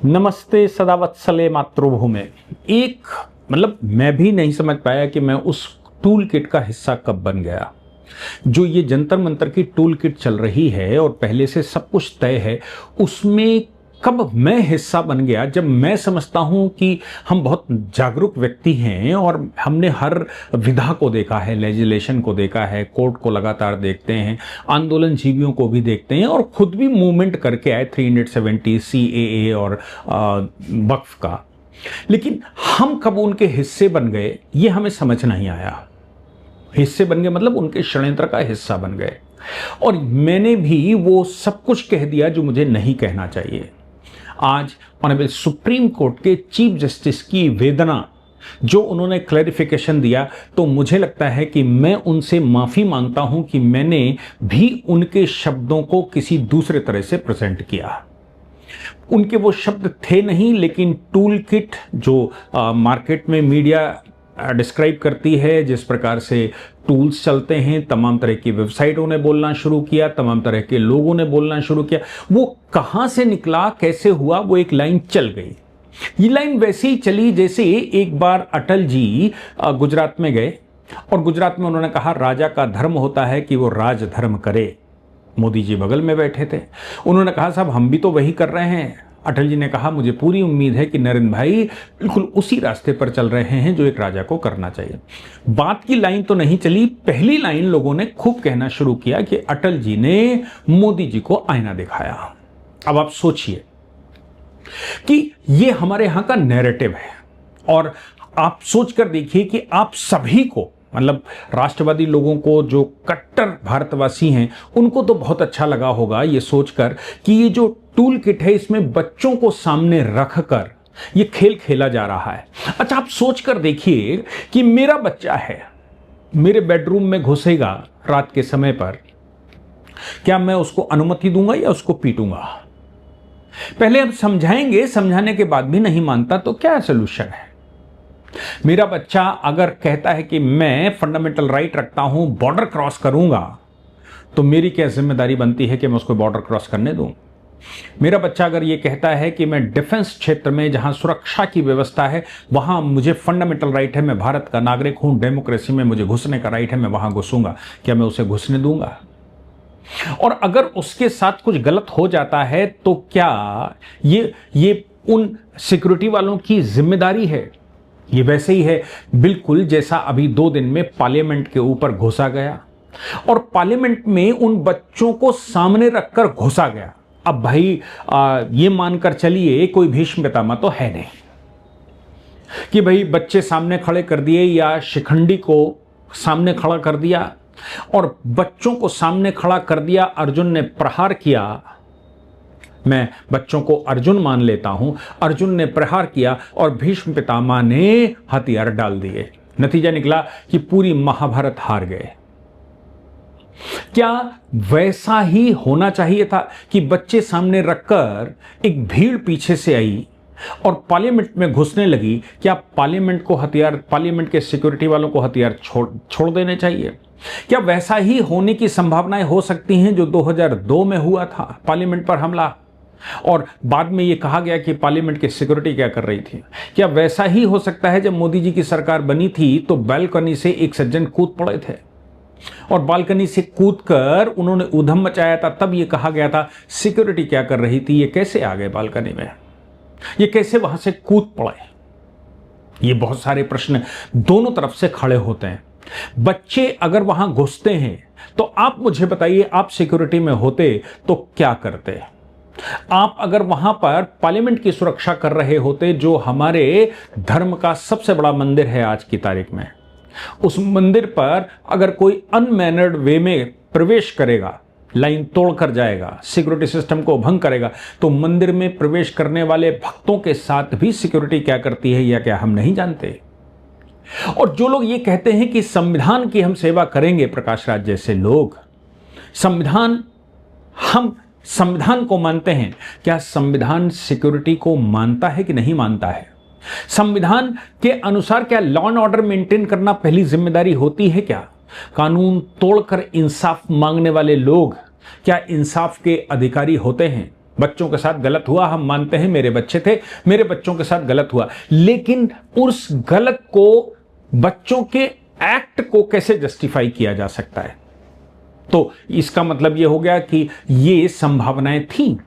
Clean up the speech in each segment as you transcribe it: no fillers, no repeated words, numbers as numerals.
नमस्ते सदावत्सले मातृभूमि। एक मैं भी नहीं समझ पाया कि मैं उस टूल किट का हिस्सा कब बन गया। जो ये जंतर मंतर की टूल किट चल रही है और पहले से सब कुछ तय है, उसमें कब मैं हिस्सा बन गया। जब मैं समझता हूं कि हम बहुत जागरूक व्यक्ति हैं और हमने हर विधा को देखा है, लेजिस्लेशन को देखा है, कोर्ट को लगातार देखते हैं, आंदोलन जीवियों को भी देखते हैं और खुद भी मूवमेंट करके आए 370 CAA और वक्फ का। लेकिन हम कब उनके हिस्से बन गए ये हमें समझ नहीं आया। हिस्से बन गए मतलब उनके षड्यंत्र का हिस्सा बन गए और मैंने भी वो सब कुछ कह दिया जो मुझे नहीं कहना चाहिए। आज ऑनरेबल सुप्रीम कोर्ट के चीफ जस्टिस की वेदना जो उन्होंने क्लैरिफिकेशन दिया, तो मुझे लगता है कि मैं उनसे माफी मांगता हूं कि मैंने भी उनके शब्दों को किसी दूसरे तरह से प्रेजेंट किया। उनके वो शब्द थे नहीं, लेकिन टूल किट जो मार्केट में मीडिया डिस्क्राइब करती है, जिस प्रकार से टूल्स चलते हैं, तमाम तरह की वेबसाइटों ने बोलना शुरू किया, तमाम तरह के लोगों ने बोलना शुरू किया, वो कहां से निकला, कैसे हुआ, वो एक लाइन चल गई। ये लाइन वैसे ही चली जैसे एक बार अटल जी गुजरात में गए और गुजरात में उन्होंने कहा राजा का धर्म होता है कि वो राजधर्म करे। मोदी जी बगल में बैठे थे, उन्होंने कहा साहब हम भी तो वही कर रहे हैं। अटल जी ने कहा मुझे पूरी उम्मीद है कि नरेंद्र भाई बिल्कुल उसी रास्ते पर चल रहे हैं जो एक राजा को करना चाहिए। बात की लाइन तो नहीं चली, पहली लाइन लोगों ने खूब कहना शुरू किया कि अटल जी ने मोदी जी को आईना दिखाया। अब आप सोचिए कि ये हमारे यहां का नैरेटिव है और आप सोचकर देखिए कि आप सभी को राष्ट्रवादी लोगों को, जो कट्टर भारतवासी हैं, उनको तो बहुत अच्छा लगा होगा ये सोचकर कि ये जो टूल किट है इसमें बच्चों को सामने रखकर ये खेल खेला जा रहा है। अच्छा, आप सोचकर देखिए कि मेरा बच्चा है, मेरे बेडरूम में घुसेगा रात के समय पर, क्या मैं उसको अनुमति दूंगा या उसको पीटूंगा? पहले हम समझाएंगे, समझाने के बाद भी नहीं मानता तो क्या सोल्यूशन है? मेरा बच्चा अगर कहता है कि मैं फंडामेंटल राइट रखता हूं, बॉर्डर क्रॉस करूंगा, तो मेरी क्या जिम्मेदारी बनती है कि मैं उसको बॉर्डर क्रॉस करने दूं? मेरा बच्चा अगर ये कहता है कि मैं डिफेंस क्षेत्र में जहां सुरक्षा की व्यवस्था है वहां मुझे फंडामेंटल राइट है, मैं भारत का नागरिक हूं, डेमोक्रेसी में मुझे घुसने का राइट है, मैं वहां घुसूंगा, क्या मैं उसे घुसने दूंगा? और अगर उसके साथ कुछ गलत हो जाता है तो क्या ये उन सिक्योरिटी वालों की जिम्मेदारी है? ये वैसे ही है बिल्कुल जैसा अभी 2 दिन में पार्लियामेंट के ऊपर घुसा गया और पार्लियामेंट में उन बच्चों को सामने रखकर घुसा गया। अब भाई ये मानकर चलिए कोई भीष्म पितामह तो है नहीं कि भाई बच्चे सामने खड़े कर दिए या शिखंडी को सामने खड़ा कर दिया और बच्चों को सामने खड़ा कर दिया, अर्जुन ने प्रहार किया। मैं बच्चों को अर्जुन मान लेता हूं, अर्जुन ने प्रहार किया और भीष्म पितामह ने हथियार डाल दिए। नतीजा निकला कि पूरी महाभारत हार गए। क्या वैसा ही होना चाहिए था कि बच्चे सामने रखकर एक भीड़ पीछे से आई और पार्लियामेंट में घुसने लगी? क्या पार्लियामेंट को हथियार, पार्लियामेंट के सिक्योरिटी वालों को हथियार छोड़ देने चाहिए? क्या वैसा ही होने की संभावनाएं हो सकती हैं जो 2002 में हुआ था, पार्लियामेंट पर हमला, और बाद में यह कहा गया कि पार्लियामेंट की सिक्योरिटी क्या कर रही थी? क्या वैसा ही हो सकता है जब मोदी जी की सरकार बनी थी तो बालकनी से एक सज्जन कूद पड़े थे और बालकनी से कूदकर उन्होंने ऊधम मचाया था, तब यह कहा गया था सिक्योरिटी क्या कर रही थी, ये कैसे आ गए बालकनी में, ये कैसे वहां से कूद पड़े? ये बहुत सारे प्रश्न दोनों तरफ से खड़े होते हैं। बच्चे अगर वहां घुसते हैं तो आप मुझे बताइए, आप सिक्योरिटी में होते तो क्या करते? आप अगर वहां पर पार्लियामेंट की सुरक्षा कर रहे होते, जो हमारे धर्म का सबसे बड़ा मंदिर है आज की तारीख में, उस मंदिर पर अगर कोई अनमैनर्ड वे में प्रवेश करेगा, लाइन तोड़कर जाएगा, सिक्योरिटी सिस्टम को भंग करेगा, तो मंदिर में प्रवेश करने वाले भक्तों के साथ भी सिक्योरिटी क्या करती है या क्या हम नहीं जानते? और जो लोग ये कहते हैं कि संविधान की हम सेवा करेंगे, प्रकाश राज जैसे लोग, हम संविधान को मानते हैं, क्या संविधान सिक्योरिटी को मानता है कि नहीं मानता है? संविधान के अनुसार क्या लॉ एंड ऑर्डर मेंटेन करना पहली जिम्मेदारी होती है? क्या कानून तोड़कर इंसाफ मांगने वाले लोग क्या इंसाफ के अधिकारी होते हैं? बच्चों के साथ गलत हुआ, हम मानते हैं मेरे बच्चे थे, मेरे बच्चों के साथ गलत हुआ, लेकिन उस गलत को, बच्चों के एक्ट को कैसे जस्टिफाई किया जा सकता है? तो इसका मतलब यह हो गया कि ये संभावनाएं थी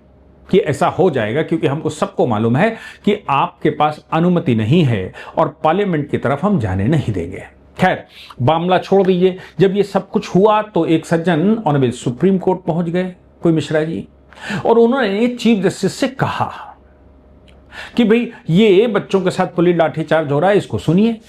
कि ऐसा हो जाएगा, क्योंकि हमको सबको मालूम है कि आपके पास अनुमति नहीं है और पार्लियामेंट की तरफ हम जाने नहीं देंगे। खैर, मामला छोड़ दीजिए। जब ये सब कुछ हुआ तो एक सज्जन ऑनरेबल सुप्रीम कोर्ट पहुंच गए, कोई मिश्रा जी, और उन्होंने चीफ जस्टिस से कहा कि भाई ये बच्चों के साथ पुलिस लाठीचार्ज हो रहा है, इसको सुनिए।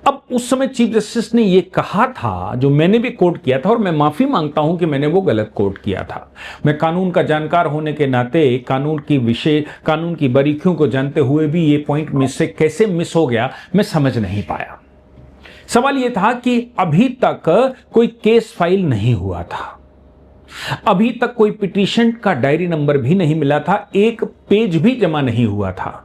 अब उस समय चीफ जस्टिस ने ये कहा था, जो मैंने भी कोट किया था, और मैं माफी मांगता हूं कि मैंने वो गलत कोट किया था। मैं कानून का जानकार होने के नाते कानून की बारीकियों को जानते हुए भी ये पॉइंट मुझसे कैसे मिस हो गया मैं समझ नहीं पाया। सवाल यह था कि अभी तक कोई केस फाइल नहीं हुआ था, अभी तक कोई पिटीशन का डायरी नंबर भी नहीं मिला था, एक पेज भी जमा नहीं हुआ था।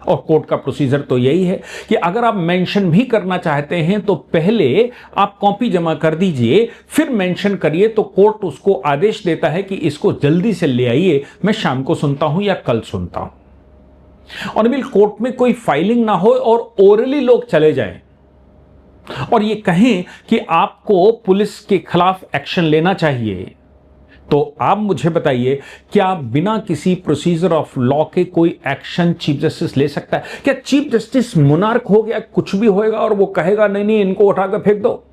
और कोर्ट का प्रोसीजर तो यही है कि अगर आप मेंशन भी करना चाहते हैं तो पहले आप कॉपी जमा कर दीजिए, फिर मेंशन करिए, तो कोर्ट उसको आदेश देता है कि इसको जल्दी से ले आइए, मैं शाम को सुनता हूं या कल सुनता हूं। और बिल कोर्ट में कोई फाइलिंग ना हो और ओरली लोग चले जाएं और ये कहें कि आपको पुलिस के खिलाफ एक्शन लेना चाहिए, तो आप मुझे बताइए, क्या बिना किसी प्रोसीजर ऑफ लॉ के कोई एक्शन चीफ जस्टिस ले सकता है? क्या चीफ जस्टिस मोनार्क हो गया, कुछ भी होएगा और वो कहेगा नहीं नहीं इनको उठाकर फेंक दो?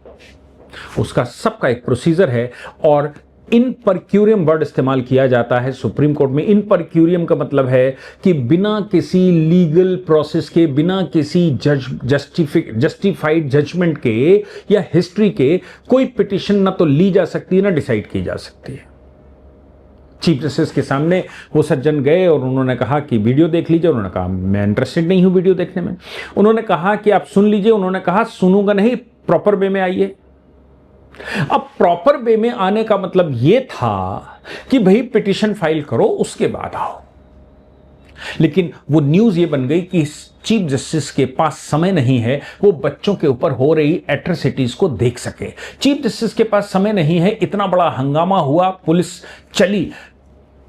उसका सबका एक प्रोसीजर है, और इन पर क्यूरियम वर्ड इस्तेमाल किया जाता है सुप्रीम कोर्ट में। इन पर क्यूरियम का मतलब है कि बिना किसी लीगल प्रोसेस के, बिना किसी जस्टिफाइड जजमेंट के या हिस्ट्री के कोई पिटिशन ना तो ली जा सकती है ना डिसाइड की जा सकती है। चीफ जस्टिस के सामने वो सज्जन गए और उन्होंने कहा कि वीडियो देख लीजिए। उन्होंने कहा मैं इंटरेस्टेड नहीं हूं वीडियो देखने में। उन्होंने कहा कि आप सुन लीजिए। उन्होंने कहा सुनूंगा नहीं, प्रॉपर वे में आइए। अब प्रॉपर वे में आने का मतलब यह था कि भाई पिटीशन फाइल करो उसके बाद आओ, लेकिन वो न्यूज ये बन गई कि चीफ जस्टिस के पास समय नहीं है वो बच्चों के ऊपर हो रही एट्रोसिटीज को देख सके। चीफ जस्टिस के पास समय नहीं है। इतना बड़ा हंगामा हुआ, पुलिस चली,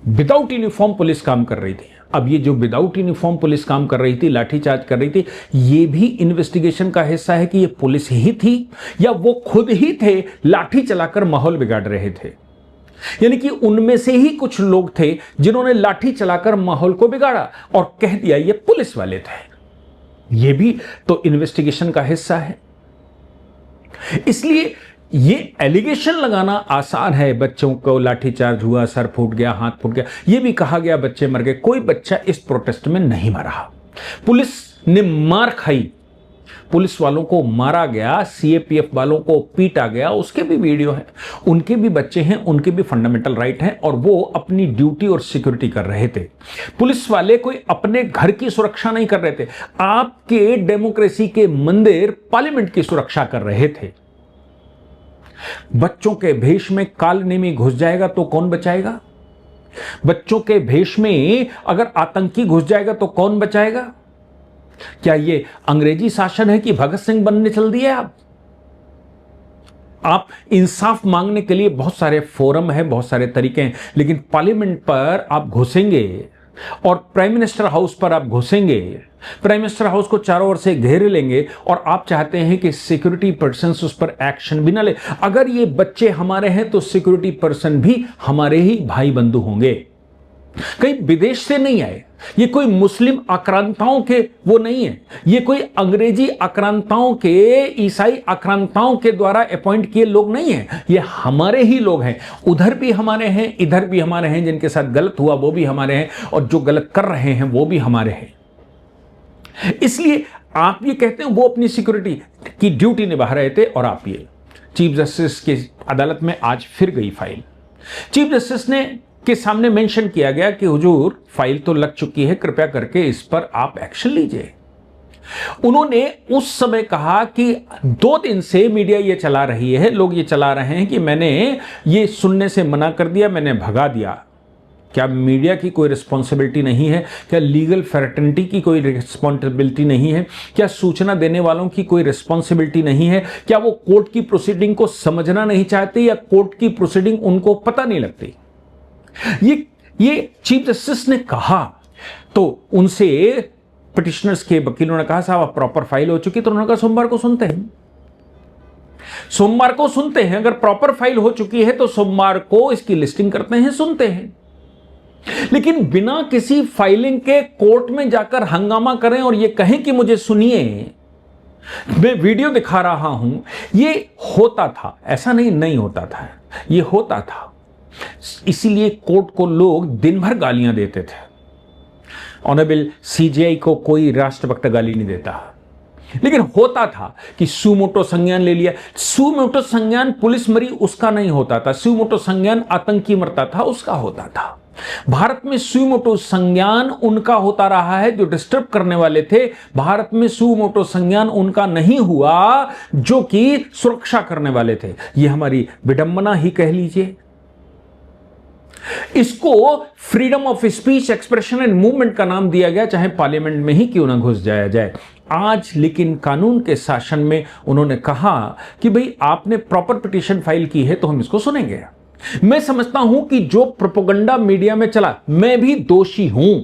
विदाउट यूनिफॉर्म पुलिस काम कर रही थी। अब ये जो विदाउट यूनिफॉर्म पुलिस काम कर रही थी, लाठीचार्ज कर रही थी, ये भी इन्वेस्टिगेशन का हिस्सा है कि ये पुलिस ही थी या वो खुद ही थे लाठी चलाकर माहौल बिगाड़ रहे थे। यानी कि उनमें से ही कुछ लोग थे जिन्होंने लाठी चलाकर माहौल को बिगाड़ा और कह दिया ये पुलिस वाले थे। ये भी तो इन्वेस्टिगेशन का हिस्सा है। इसलिए ये एलिगेशन लगाना आसान है, बच्चों को लाठीचार्ज हुआ, सर फूट गया, हाथ फूट गया, ये भी कहा गया बच्चे मर गए। कोई बच्चा इस प्रोटेस्ट में नहीं मरा। पुलिस ने मार खाई, पुलिस वालों को मारा गया, सीएपीएफ वालों को पीटा गया, उसके भी वीडियो है। उनके भी बच्चे हैं, उनके भी फंडामेंटल राइट हैं और वो अपनी ड्यूटी और सिक्योरिटी कर रहे थे। पुलिस वाले कोई अपने घर की सुरक्षा नहीं कर रहे थे, आपके डेमोक्रेसी के मंदिर पार्लियामेंट की सुरक्षा कर रहे थे। बच्चों के भेष में काल नेमी घुस जाएगा तो कौन बचाएगा? बच्चों के भेष में अगर आतंकी घुस जाएगा तो कौन बचाएगा? क्या ये अंग्रेजी शासन है कि भगत सिंह बनने चल दिए आप इंसाफ मांगने के लिए बहुत सारे फोरम है, बहुत सारे तरीके हैं, लेकिन पार्लियामेंट पर आप घुसेंगे और प्राइम मिनिस्टर हाउस पर आप घुसेंगे, प्राइम मिनिस्टर हाउस को चारों ओर से घेर लेंगे और आप चाहते हैं कि सिक्योरिटी पर्सन उस पर एक्शन भी ना ले। अगर ये बच्चे हमारे हैं तो सिक्योरिटी पर्सन भी हमारे ही भाई बंधु होंगे, कहीं विदेश से नहीं आए। ये कोई मुस्लिम आक्रांताओं के वो नहीं है, ये कोई अंग्रेजी आक्रांताओं के, ईसाई आक्रांताओं के द्वारा अपॉइंट किए लोग नहीं हैं, ये हमारे ही लोग हैं। उधर भी हमारे हैं, इधर भी हमारे हैं, जिनके साथ गलत हुआ वो भी हमारे हैं और जो गलत कर रहे हैं वो भी हमारे हैं। इसलिए आप ये कहते हैं वो अपनी सिक्योरिटी की ड्यूटी निभा रहे थे और आप ये। चीफ जस्टिस की अदालत में आज फिर गई फाइल। चीफ जस्टिस ने के सामने मेंशन किया गया कि हुजूर फाइल तो लग चुकी है, कृपया करके इस पर आप एक्शन लीजिए। उन्होंने उस समय कहा कि 2 दिन से मीडिया ये चला रही है, लोग ये चला रहे हैं कि मैंने ये सुनने से मना कर दिया, मैंने भगा दिया। क्या मीडिया की कोई रिस्पॉन्सिबिलिटी नहीं है? क्या लीगल फ्रेटर्निटी की कोई रिस्पॉन्सिबिलिटी नहीं है? क्या सूचना देने वालों की कोई रिस्पॉन्सिबिलिटी नहीं है? क्या वो कोर्ट की प्रोसीडिंग को समझना नहीं चाहते या कोर्ट की प्रोसीडिंग उनको पता नहीं लगती? ये चीफ जस्टिस ने कहा तो उनसे पिटिशनर्स के वकीलों ने कहा साहब प्रॉपर फाइल हो चुकी, तो उन्होंने कहा सोमवार को सुनते हैं, सोमवार को सुनते हैं। अगर प्रॉपर फाइल हो चुकी है तो सोमवार को इसकी लिस्टिंग करते हैं, सुनते हैं। लेकिन बिना किसी फाइलिंग के कोर्ट में जाकर हंगामा करें और यह कहें कि मुझे सुनिए, मैं वीडियो दिखा रहा हूं, यह होता था, ऐसा नहीं होता था, यह होता था। इसीलिए कोर्ट को लोग दिन भर गालियां देते थे। ऑनरेबल सीजेआई को कोई राष्ट्रभक्त गाली नहीं देता, लेकिन होता था कि सुमोटो संज्ञान ले लिया। सुमोटो संज्ञान पुलिस मरी उसका नहीं होता था, सुमोटो संज्ञान आतंकी मरता था उसका होता था। भारत में सुमोटो संज्ञान उनका होता रहा है जो डिस्टर्ब करने वाले थे। भारत में सुमोटो संज्ञान उनका नहीं हुआ जो कि सुरक्षा करने वाले थे। यह हमारी विडंबना ही कह लीजिए। इसको freedom of speech, expression and movement का नाम दिया गया, चाहे पार्लियामेंट में ही क्यों ना घुस जाया जाए। आज लेकिन कानून के शासन में उन्होंने कहा कि भाई आपने प्रॉपर पिटीशन फाइल की है तो हम इसको सुनेंगे। मैं समझता हूं कि जो प्रोपेगेंडा मीडिया में चला, मैं भी दोषी हूं,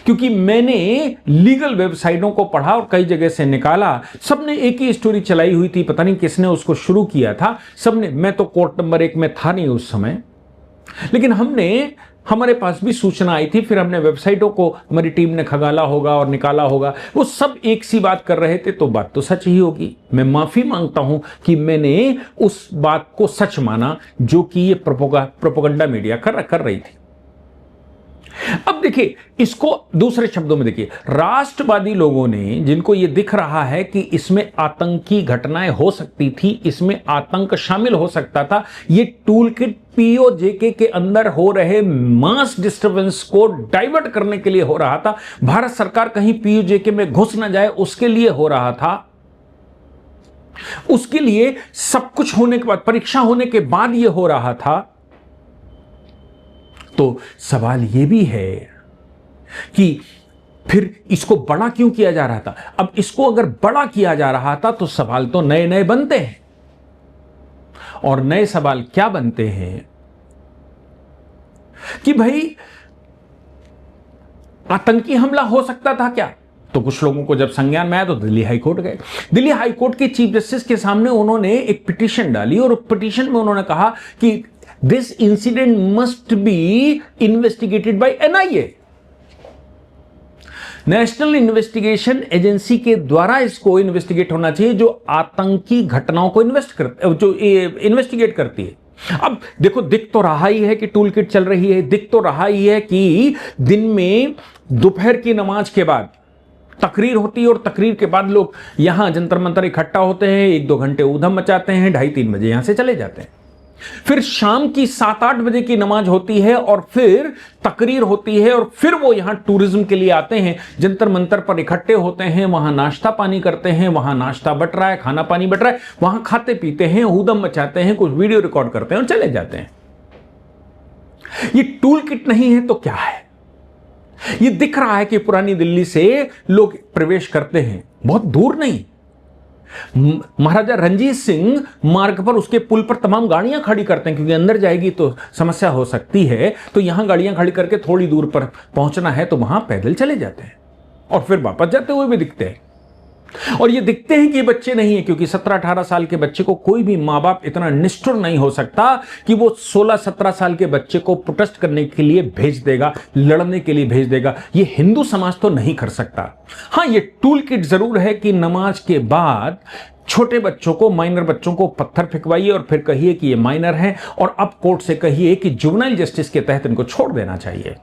क्योंकि मैंने लीगल वेबसाइटों को पढ़ा और कई जगह से निकाला। सबने एक ही स्टोरी चलाई हुई थी, पता नहीं किसने उसको शुरू किया था। सबने, मैं तो कोर्ट नंबर 1 में था नहीं उस समय, लेकिन हमारे पास भी सूचना आई थी, फिर हमने वेबसाइटों को, हमारी टीम ने खगाला होगा और निकाला होगा, वो सब एक सी बात कर रहे थे, तो बात तो सच ही होगी। मैं माफी मांगता हूं कि मैंने उस बात को सच माना जो कि ये प्रोपेगेंडा मीडिया कर रही थी। अब देखिए, इसको दूसरे शब्दों में देखिए, राष्ट्रवादी लोगों ने, जिनको ये दिख रहा है कि इसमें आतंकी घटनाएं हो सकती थी, इसमें आतंक शामिल हो सकता था, ये टूल किट पीओजेके के अंदर हो रहे मास डिस्टर्बेंस को डाइवर्ट करने के लिए हो रहा था। भारत सरकार कहीं पीओजेके में घुस ना जाए उसके लिए हो रहा था। उसके लिए सब कुछ होने के बाद, परीक्षा होने के बाद यह हो रहा था। तो सवाल यह भी है कि फिर इसको बड़ा क्यों किया जा रहा था। अब इसको अगर बड़ा किया जा रहा था तो सवाल तो नए नए बनते हैं, और नए सवाल क्या बनते हैं कि भाई आतंकी हमला हो सकता था क्या। तो कुछ लोगों को जब संज्ञान में आया तो दिल्ली हाईकोर्ट गए। दिल्ली हाईकोर्ट के चीफ जस्टिस के सामने उन्होंने एक पिटीशन डाली, और पिटीशन में उन्होंने कहा कि this incident must be investigated by NIA, national investigation agency के द्वारा इसको इन्वेस्टिगेट होना चाहिए, जो आतंकी घटनाओं को इन्वेस्टिगेट करती है। अब देखो, दिख तो रहा ही है कि टूल किट चल रही है, दिख तो रहा ही है कि दिन में दोपहर की नमाज के बाद तकरीर होती है, और तकरीर के बाद लोग यहां जंतर मंतर इकट्ठा होते हैं, 1-2 घंटे ऊधम मचाते हैं, 2:30-3 बजे यहां से चले जाते हैं। फिर शाम की 7-8 बजे की नमाज होती है, और फिर तकरीर होती है, और फिर वो यहां टूरिज्म के लिए आते हैं, जंतर मंतर पर इकट्ठे होते हैं, वहां नाश्ता पानी करते हैं, वहां नाश्ता बट रहा है, खाना पानी बट रहा है, वहां खाते पीते हैं, ऊधम मचाते हैं, कुछ वीडियो रिकॉर्ड करते हैं और चले जाते हैं। ये टूल किट नहीं है तो क्या है। ये दिख रहा है कि पुरानी दिल्ली से लोग प्रवेश करते हैं, बहुत दूर नहीं, महाराजा रंजीत सिंह मार्ग पर उसके पुल पर तमाम गाड़ियां खड़ी करते हैं, क्योंकि अंदर जाएगी तो समस्या हो सकती है, तो यहां गाड़ियां खड़ी करके थोड़ी दूर पर पहुंचना है तो वहां पैदल चले जाते हैं, और फिर वापस जाते हुए भी दिखते हैं। और ये दिखते हैं कि ये बच्चे नहीं है, क्योंकि 17-18 साल के बच्चे को कोई भी मां बाप इतना निष्ठुर नहीं हो सकता कि वो 16-17 साल के बच्चे को प्रोटेस्ट करने के लिए भेज देगा, लड़ने के लिए भेज देगा। ये हिंदू समाज तो नहीं कर सकता। हां, ये टूल किट जरूर है कि नमाज के बाद छोटे बच्चों को, माइनर बच्चों को पत्थर फेंकवाइए और फिर कहिए कि ये माइनर है, और अब कोर्ट से कहिए कि जुवेनाइल जस्टिस के तहत इनको छोड़ देना चाहिए,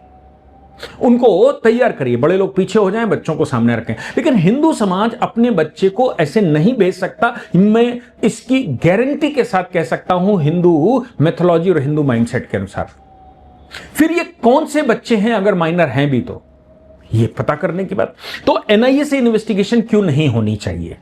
उनको तैयार करिए, बड़े लोग पीछे हो जाएं, बच्चों को सामने रखें। लेकिन हिंदू समाज अपने बच्चे को ऐसे नहीं भेज सकता। मैं इसकी गारंटी के साथ कह सकता हूं, हिंदू मैथोलॉजी और हिंदू माइंडसेट के अनुसार। फिर ये कौन से बच्चे हैं अगर माइनर हैं भी, तो ये पता करने की बात। तो एनआईए से इन्वेस्टिगेशन क्यों नहीं होनी चाहिए।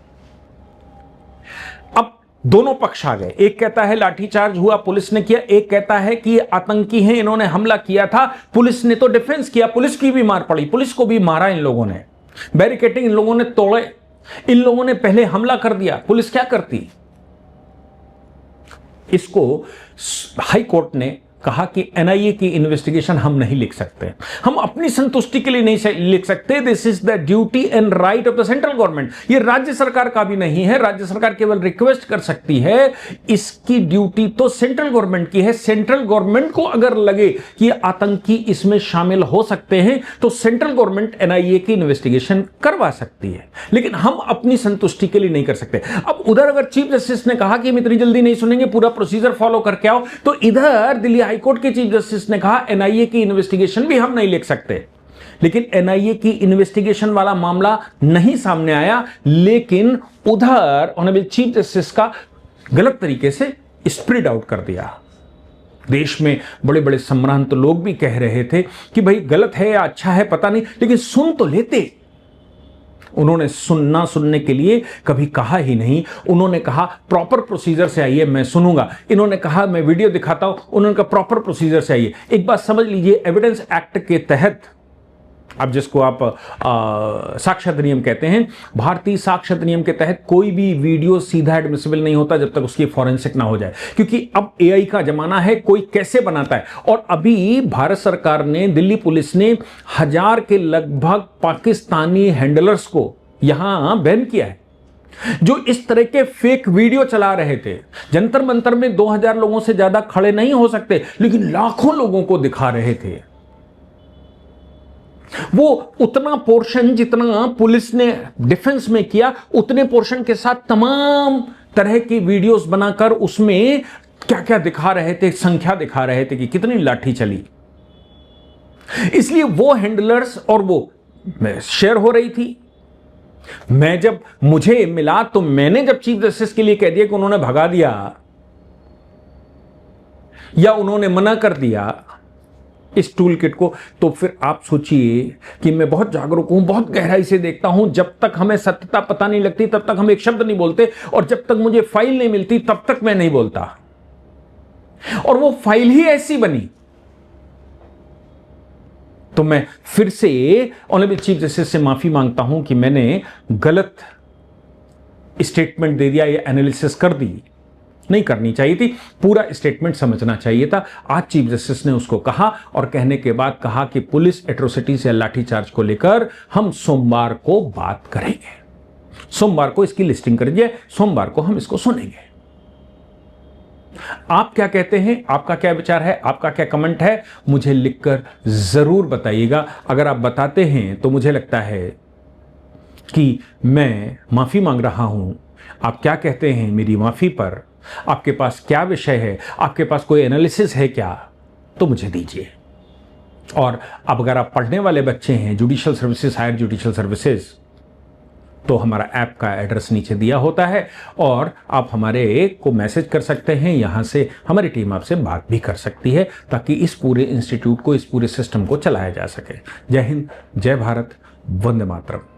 अब दोनों पक्ष आ गए, एक कहता है लाठीचार्ज हुआ, पुलिस ने किया, एक कहता है कि आतंकी हैं, इन्होंने हमला किया था, पुलिस ने तो डिफेंस किया, पुलिस की भी मार पड़ी, पुलिस को भी मारा इन लोगों ने, बैरिकेडिंग इन लोगों ने तोड़े, इन लोगों ने पहले हमला कर दिया, पुलिस क्या करती। इसको हाई कोर्ट ने कहा कि एनआईए की इन्वेस्टिगेशन हम नहीं लिख सकते, हम अपनी संतुष्टि के लिए नहीं लिख सकते। This is the duty and right of the central government. ये राज्य सरकार का भी नहीं है, राज्य सरकार केवल रिक्वेस्ट कर सकती है, इसकी ड्यूटी तो सेंट्रल गवर्नमेंट की है। सेंट्रल गवर्नमेंट को अगर लगे कि आतंकी इसमें शामिल हो सकते हैं तो सेंट्रल गवर्नमेंट एनआईए की इन्वेस्टिगेशन करवा सकती है, लेकिन हम अपनी संतुष्टि के लिए नहीं कर सकते। अब उधर अगर चीफ जस्टिस ने कहा कि हम इतनी जल्दी नहीं सुनेंगे, पूरा प्रोसीजर फॉलो करके आओ, तो इधर दिल्ली हाईकोर्ट के चीफ जस्टिस ने कहा एनआईए की इन्वेस्टिगेशन भी हम नहीं लिख सकते। लेकिन एनआईए की इन्वेस्टिगेशन वाला मामला नहीं सामने आया, लेकिन उधर ऑनरेबल चीफ जस्टिस का गलत तरीके से स्प्रेड आउट कर दिया। देश में बड़े बड़े सम्भ्रांत लोग भी कह रहे थे कि भाई गलत है या अच्छा है पता नहीं, लेकिन सुन तो लेते। उन्होंने सुनने के लिए कभी कहा ही नहीं। उन्होंने कहा प्रॉपर प्रोसीजर से आइए, मैं सुनूंगा। इन्होंने कहा मैं वीडियो दिखाता हूं, उन्होंने कहा प्रॉपर प्रोसीजर से आइए। एक बात समझ लीजिए, एविडेंस एक्ट के तहत, अब जिसको आप साक्ष्य अधिनियम कहते हैं, भारतीय साक्ष्य अधिनियम के तहत कोई भी वीडियो सीधा एडमिसिबल नहीं होता जब तक उसकी फॉरेंसिक ना हो जाए, क्योंकि अब एआई का जमाना है, कोई कैसे बनाता है। और अभी भारत सरकार ने, दिल्ली पुलिस ने 1000 के लगभग पाकिस्तानी हैंडलर्स को यहां बैन किया है, जो इस तरह के फेक वीडियो चला रहे थे। जंतर मंतर में 2000 लोगों से ज्यादा खड़े नहीं हो सकते, लेकिन लाखों लोगों को दिखा रहे थे। वो उतना पोर्शन जितना पुलिस ने डिफेंस में किया, उतने पोर्शन के साथ तमाम तरह की वीडियोस बनाकर उसमें क्या क्या दिखा रहे थे, संख्या दिखा रहे थे कि कितनी लाठी चली। इसलिए वो हैंडलर्स और वो शेयर हो रही थी। मैं जब मुझे मिला तो मैंने जब चीफ जस्टिस के लिए कह दिया कि उन्होंने भगा दिया या उन्होंने मना कर दिया इस टूल किट को, तो फिर आप सोचिए कि मैं बहुत जागरूक हूं, बहुत गहराई से देखता हूं। जब तक हमें सत्यता पता नहीं लगती तब तक हम एक शब्द नहीं बोलते, और जब तक मुझे फाइल नहीं मिलती तब तक मैं नहीं बोलता। और वो फाइल ही ऐसी बनी। तो मैं फिर से ऑनरेबल चीफ जस्टिस से माफी मांगता हूं कि मैंने गलत स्टेटमेंट दे दिया या एनालिसिस कर दी। नहीं करनी चाहिए थी, पूरा स्टेटमेंट समझना चाहिए था। आज चीफ जस्टिस ने उसको कहा, और कहने के बाद कहा कि पुलिस एट्रोसिटीज या लाठीचार्ज को लेकर हम सोमवार को बात करेंगे। सोमवार को इसकी लिस्टिंग करेंगे, सोमवार को हम इसको सुनेंगे। आप क्या कहते हैं, आपका क्या विचार है, आपका क्या कमेंट है, मुझे लिखकर जरूर बताइएगा। अगर आप बताते हैं तो मुझे लगता है कि मैं माफी मांग रहा हूं। आप क्या कहते हैं मेरी माफी पर, आपके पास क्या विषय है, आपके पास कोई एनालिसिस है क्या, तो मुझे दीजिए। और अब अगर आप पढ़ने वाले बच्चे हैं, judicial services, higher judicial services, तो हमारा ऐप का एड्रेस नीचे दिया होता है, और आप हमारे को मैसेज कर सकते हैं। यहां से हमारी टीम आपसे बात भी कर सकती है, ताकि इस पूरे इंस्टीट्यूट को, इस पूरे सिस्टम को चलाया जा सके। जय हिंद, जय भारत, वंदे मातरम।